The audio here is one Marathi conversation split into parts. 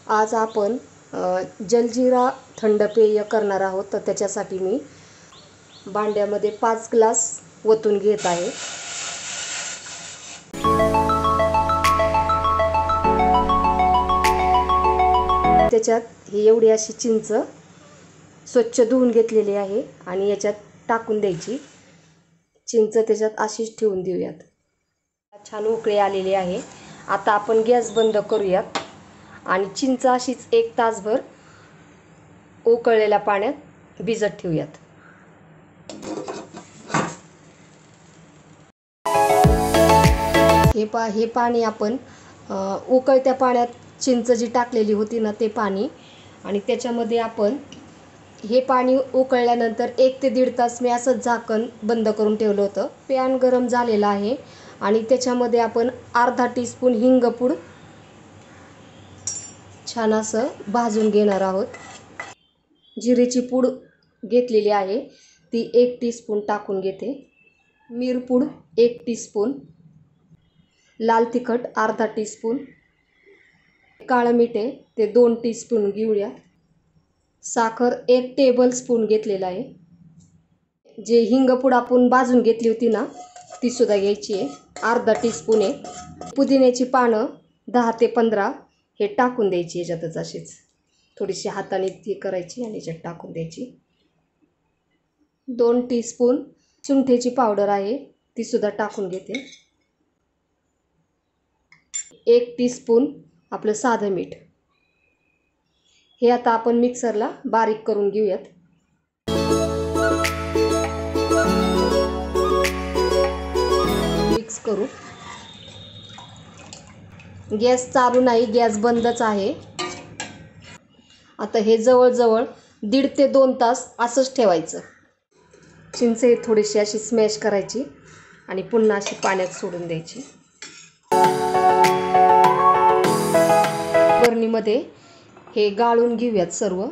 आज आपण जलजीरा थंड पेय करणार आहोत। तर त्याच्यासाठी मी भांड्यामध्ये 5 ग्लास ओतून घेत आहे। त्याच्यात ही एवढी अशी चिंच स्वच्छ धुवून घेतलेली आहे आणि याच्यात टाकून द्यायची। चिंच त्याच्यात अशीच ठेवून देऊयात। छान उकळी आलेली आहे। आता आपण गॅस बंद करूयात आणि चिंच अशीच 1 तासभर उकळलेल्या पाण्यात भिजत ठेवूयात। हे पाणी आपण उकळत्या पाण्यात चिंच जी टाकलेली होती ना ते पाणी, आणि त्याच्यामध्ये आपण हे पाणी उकळल्यानंतर 1 ते 1.5 तास मी असं झाकण बंद करून ठेवलं होतं। पॅन गरम झालेला आहे आणि त्याच्यामध्ये आपण अर्धा टीस्पून हिंगपूड छान असं भाजून घेणार आहोत। जिरेची पूड घेतलेली आहे ती 1 टीस्पून टाकून घेते। मिरपूड 1 टीस्पून, लाल तिखट अर्धा टीस्पून, काळं मीठ ते 2 टीस्पून घेऊया। साखर 1 टेबलस्पून घेतलेला आहे। जे हिंगपूड आपण भाजून घेतली होती ना ती सुद्धा घ्यायची आहे, अर्धा टीस्पून आहे। पुदिन्याची पानं 10 ते 15 हे टाकून द्यायची याच्यातच अशीच थोडीशी हाताने ती करायची आणि याच्यात टाकून द्यायची। 2 टीस्पून सुंठीची पावडर आहे ती सुद्धा टाकून घेते। 1 टीस्पून आपलं साधं मीठ। हे आता आपण मिक्सरला बारीक करून घेऊयात। मिक्स करू। गॅस चालू नाही, गॅस बंदच आहे। आता हे जवळजवळ 1.5 ते 2 तास असंच ठेवायचं। चिंच थोडीशी अशी स्मॅश करायची आणि पुन्हा अशी पाण्यात सोडून द्यायची। बरणीमध्ये हे गाळून घेऊयात सर्व।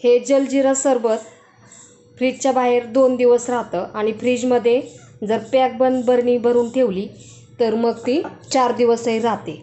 हे जलजीरा सरबत फ्रीजच्या बाहेर 2 दिवस राहतं आणि फ्रीजमध्ये जर पॅक बंद बरणी भरून ठेवली तर मग ती 4 दिवसही राहते।